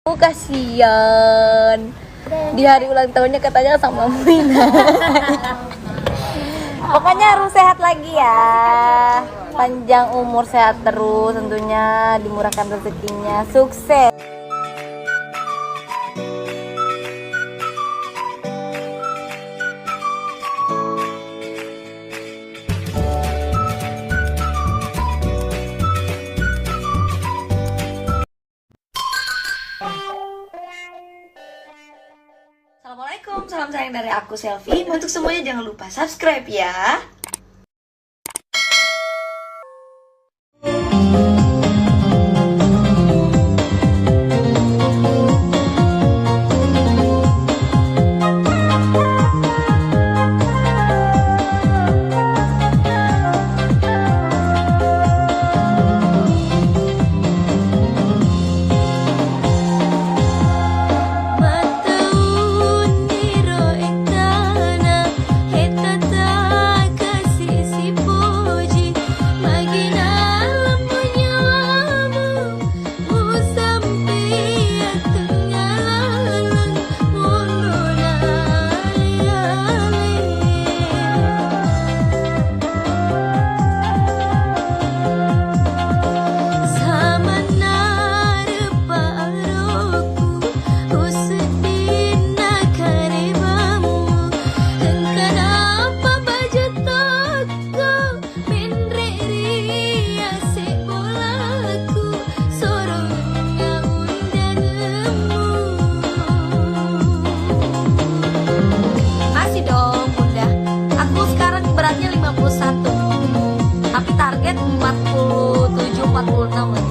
Kasian di hari ulang tahunnya katanya sama Mina. Pokoknya harus sehat lagi ya, panjang umur, sehat terus tentunya, dimurahkan rezekinya, sukses. Assalamualaikum, salam sayang dari aku Selfie. Untuk semuanya jangan lupa subscribe ya. Tapi target 47-46 lagi.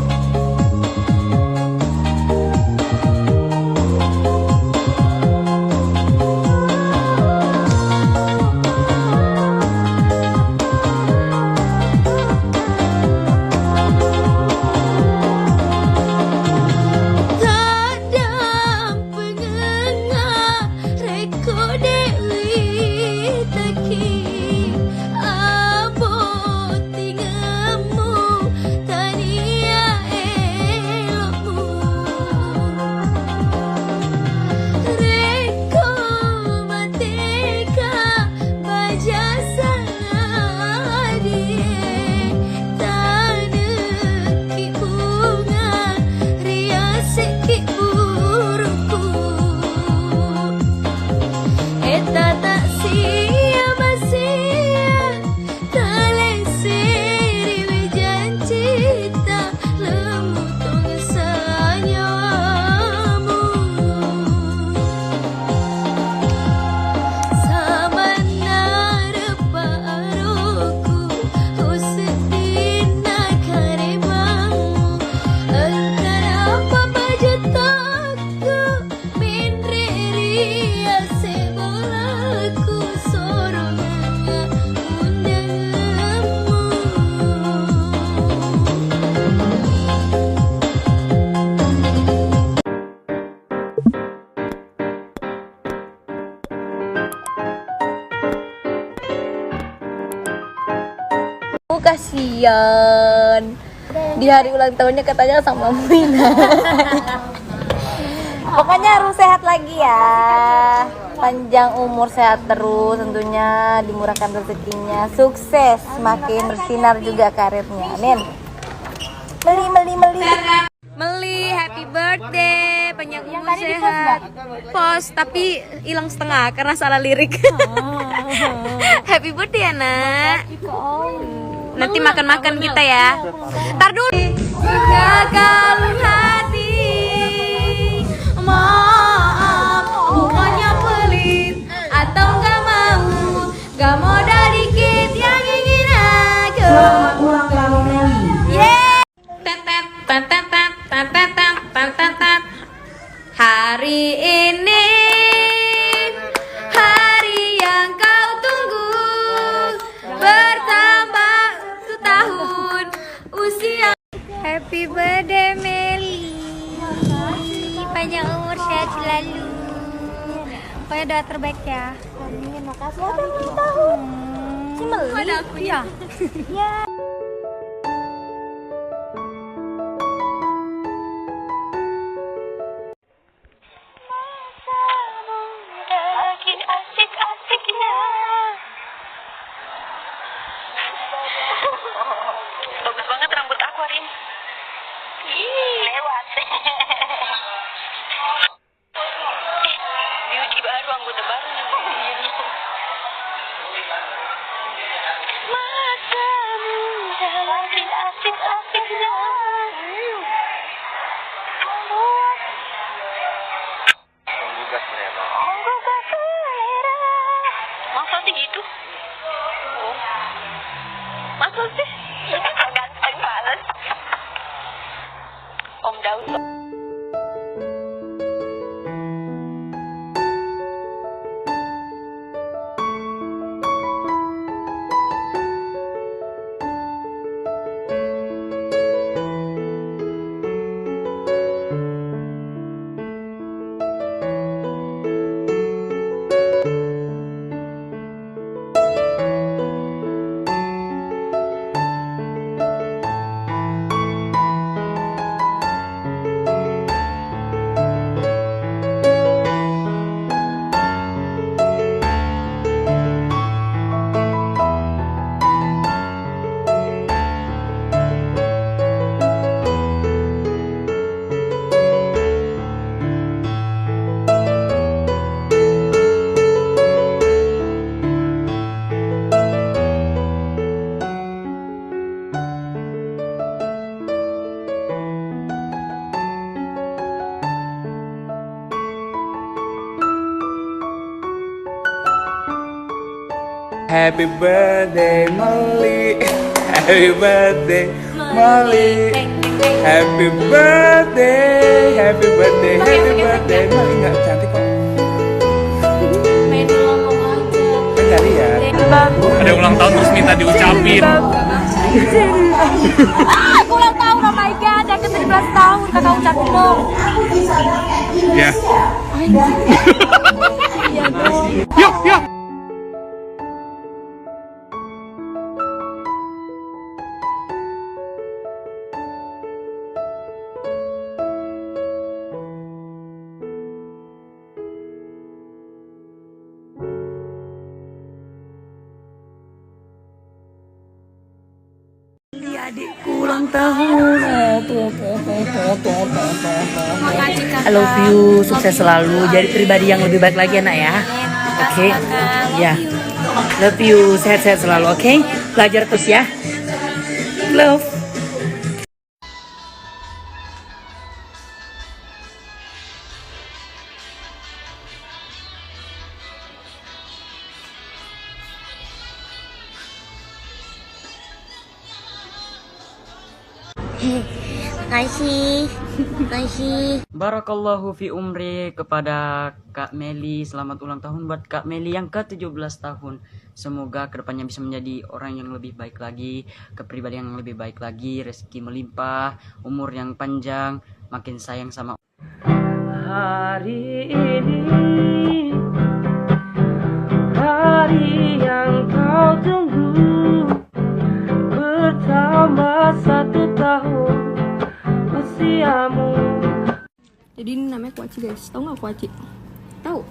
Kasian di hari ulang tahunnya katanya sama Mina. Pokoknya harus sehat lagi ya, panjang umur, sehat terus tentunya, dimurahkan rezekinya, sukses, semakin bersinar juga karirnya, amin. Meli, happy birthday, panjang umur, sehat. Post tapi hilang setengah karena salah lirik. Happy birthday anak. Nanti makan-makan kita ya. Tar dulu. Gagal hati, maaf, bukannya pelit atau gak mau dari dikit yang ingin aku. Selamat ulang tahun Meli. Yeah. Hari ini hari yang kau tunggu, bertambah tahun usia. Happy birthday Meli, panjang umur, sehat selalu. Pokoknya doa terbaik ya. Amin, makasih. Selamat tahun. Si Meli. Ada aku ya. Ya. Happy birthday Molly, happy birthday Molly, happy birthday, happy birthday, happy birthday Molly. Nggak cantik kok. Main ngomong aja. Kan nggak lihat. Ada ulang tahun terus minta diucapin. Aku ulang tahun, oh my god, aku 17 tahun, kakak ucapin dong. Ya. Yuk, yuk. Adikku ulang tahun. Makasih kakak. I love you, sukses selalu. Jadi pribadi yang lebih baik lagi anak ya. Oke, ya. Love you, sehat-sehat selalu. Oke, belajar terus ya. Love. Makasih. Barakallahu fi umri kepada Kak Meli. Selamat ulang tahun buat Kak Meli yang ke-17 tahun. Semoga kedepannya bisa menjadi orang yang lebih baik lagi, kepribadian yang lebih baik lagi, rezeki melimpah, umur yang panjang, makin sayang sama. Hari ini, hari yang kau tunggu, bertambah 1 tahun usiamu. Jadi ini namanya kuaci guys, tahu nggak kuaci? Tahu?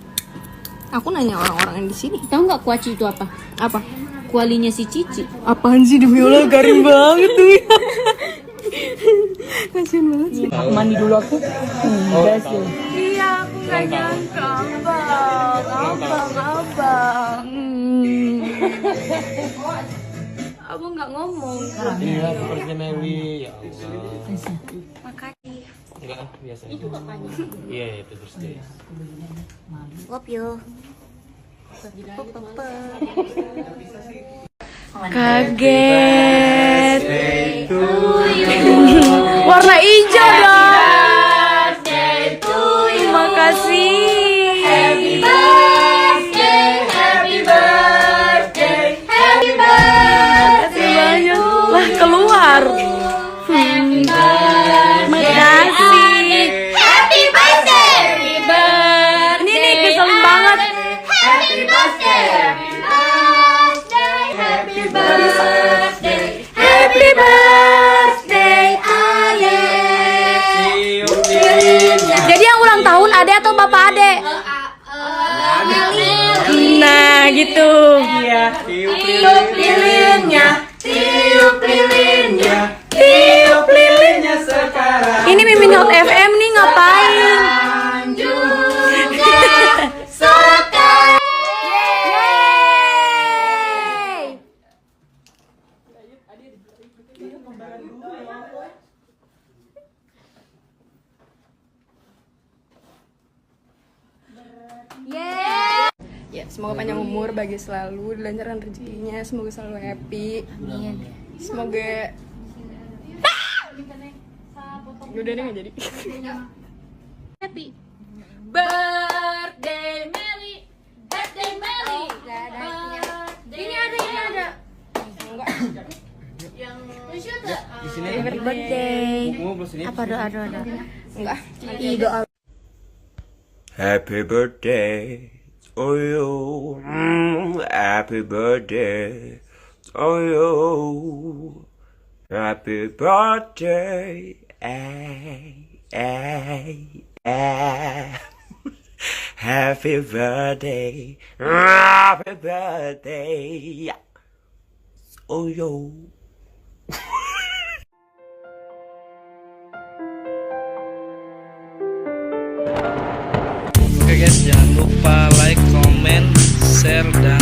Aku nanya orang-orang yang di sini. Tahu nggak kuaci itu apa? Apa? Kualinya si Cici. Apaan sih demi Allah, garing banget tuh ya. Kasian banget sih. Aku mandi dulu aku. Guys, ya. Iya, aku nggak nyangka, abang. Abang nggak ngomong. Iya, seperti Meli. Ya Allah. Makasih. Enggak, biasa. Itu bapaknya. Iya, itu terus deh. Love you. Kaget. Warna hijau dong. Terima kasih. Happy birthday, happy birthday, happy birthday. Banyak lah keluar. Makasih. Happy birthday, happy birthday. Ini nih kesel banget. Happy birthday, happy birthday, happy birthday, Ayah. Jadi yang ulang tahun Ade atau Bapak Ade? Nah gitu. Tiup lilinnya, tiup lilinnya, tiup lilinnya sekarang. Ini Mimin Hot FM nih ngapain? Ya, semoga panjang umur, bahagia selalu, dilancarkan rezekinya, semoga selalu happy. Semoga udah deh nggak jadi. Happy birthday Meli, birthday Meli. Ini ada. Happy birthday. Apa doa? Enggak. Doa. Happy birthday to you. Happy birthday to you. Happy birthday. Happy birthday. Happy birthday. Oh yo. Oke guys, jangan lupa like, comment, share, dan